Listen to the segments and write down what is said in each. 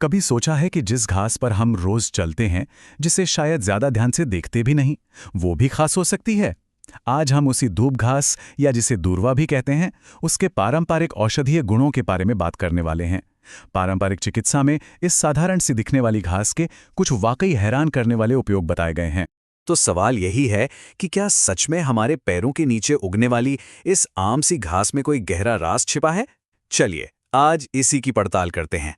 कभी सोचा है कि जिस घास पर हम रोज चलते हैं, जिसे शायद ज्यादा ध्यान से देखते भी नहीं, वो भी खास हो सकती है। आज हम उसी दूब घास या जिसे दूर्वा भी कहते हैं, उसके पारंपरिक औषधीय गुणों के बारे में बात करने वाले हैं। पारंपरिक चिकित्सा में इस साधारण सी दिखने वाली घास के कुछ वाकई हैरान करने वाले उपयोग बताए गए हैं। तो सवाल यही है कि क्या सच में हमारे पैरों के नीचे उगने वाली इस आम सी घास में कोई गहरा राज छिपा है? चलिए आज इसी की पड़ताल करते हैं।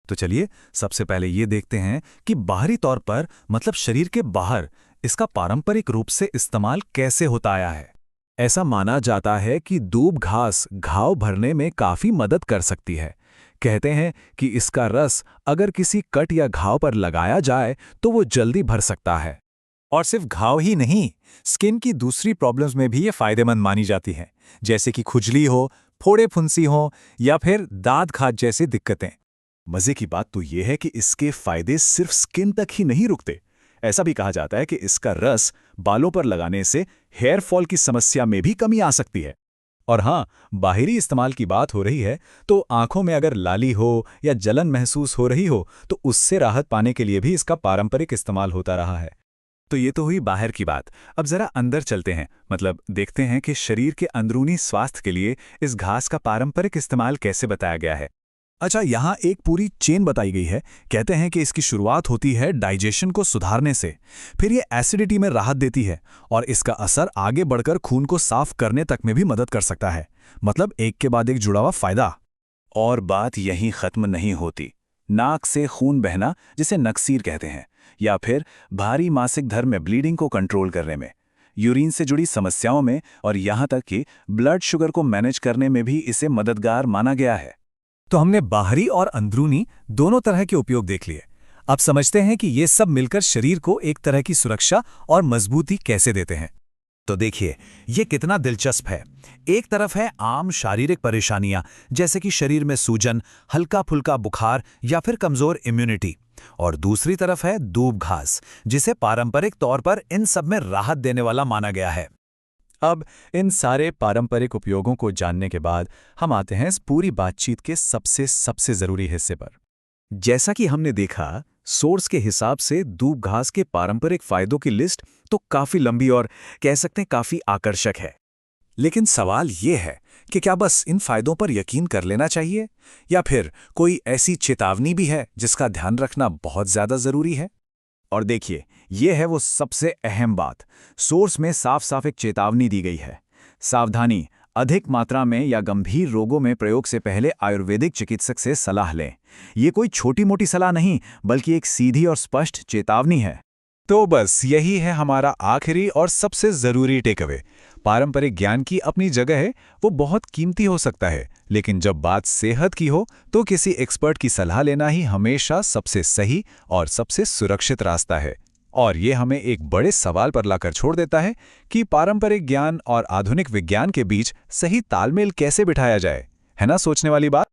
तो चलिए सबसे पहले ये देखते हैं कि बाहरी तौर पर मतलब शरीर के बाहर इसका पारंपरिक रूप से इस्तेमाल कैसे होता आया है। ऐसा माना जाता है कि दूब घास घाव भरने में काफी मदद कर सकती है। कहते हैं कि इसका रस अगर किसी कट या घाव पर लगाया जाए तो वो जल्दी भर सकता है। और सिर्फ घाव ही नहीं, स्किन की दूसरी प्रॉब्लम्स में भी ये फायदेमंद मानी जाती है, जैसे कि खुजली हो, फोड़े फुंसी हो या फिर दांत खाज जैसी दिक्कतें। मजे की बात तो यह है कि इसके फायदे सिर्फ स्किन तक ही नहीं रुकते। ऐसा भी कहा जाता है कि इसका रस बालों पर लगाने से हेयर फॉल की समस्या में भी कमी आ सकती है। और हाँ, बाहरी इस्तेमाल की बात हो रही है तो आंखों में अगर लाली हो या जलन महसूस हो रही हो तो उससे राहत पाने के लिए भी इसका पारंपरिक इस्तेमाल होता रहा है। तो ये तो हुई बाहर की बात। अब जरा अंदर चलते हैं, मतलब देखते हैं कि शरीर के अंदरूनी स्वास्थ्य के लिए इस घास का पारंपरिक इस्तेमाल कैसे बताया गया है। अच्छा, यहाँ एक पूरी चेन बताई गई है। कहते हैं कि इसकी शुरुआत होती है डाइजेशन को सुधारने से, फिर ये एसिडिटी में राहत देती है और इसका असर आगे बढ़कर खून को साफ करने तक में भी मदद कर सकता है। मतलब एक के बाद एक जुड़ा हुआ फायदा। और बात यहीं खत्म नहीं होती। नाक से खून बहना, जिसे नक्सीर कहते हैं, या फिर भारी मासिक धर्म में ब्लीडिंग को कंट्रोल करने में, यूरिन से जुड़ी समस्याओं में और यहाँ तक कि ब्लड शुगर को मैनेज करने में भी इसे मददगार माना गया है। तो हमने बाहरी और अंदरूनी दोनों तरह के उपयोग देख लिए। अब समझते हैं कि ये सब मिलकर शरीर को एक तरह की सुरक्षा और मजबूती कैसे देते हैं। तो देखिए, ये कितना दिलचस्प है। एक तरफ है आम शारीरिक परेशानियां, जैसे कि शरीर में सूजन, हल्का फुल्का बुखार या फिर कमजोर इम्यूनिटी, और दूसरी तरफ है दूब घास, जिसे पारंपरिक तौर पर इन सब में राहत देने वाला माना गया है। अब इन सारे पारंपरिक उपयोगों को जानने के बाद हम आते हैं इस पूरी बातचीत के सबसे जरूरी हिस्से पर। जैसा कि हमने देखा, सोर्स के हिसाब से दूब घास के पारंपरिक फायदों की लिस्ट तो काफी लंबी और कह सकते हैं काफी आकर्षक है। लेकिन सवाल ये है कि क्या बस इन फायदों पर यकीन कर लेना चाहिए, या फिर कोई ऐसी चेतावनी भी है जिसका ध्यान रखना बहुत ज्यादा जरूरी है। और देखिए, ये है वो सबसे अहम बात। सोर्स में साफ साफ एक चेतावनी दी गई है। सावधानी, अधिक मात्रा में या गंभीर रोगों में प्रयोग से पहले आयुर्वेदिक चिकित्सक से सलाह लें। ये कोई छोटी मोटी सलाह नहीं, बल्कि एक सीधी और स्पष्ट चेतावनी है। तो बस यही है हमारा आखिरी और सबसे जरूरी टेकअवे। पारंपरिक ज्ञान की अपनी जगह है, वो बहुत कीमती हो सकता है, लेकिन जब बात सेहत की हो तो किसी एक्सपर्ट की सलाह लेना ही हमेशा सबसे सही और सबसे सुरक्षित रास्ता है। और ये हमें एक बड़े सवाल पर लाकर छोड़ देता है कि पारंपरिक ज्ञान और आधुनिक विज्ञान के बीच सही तालमेल कैसे बिठाया जाए। है ना सोचने वाली बात।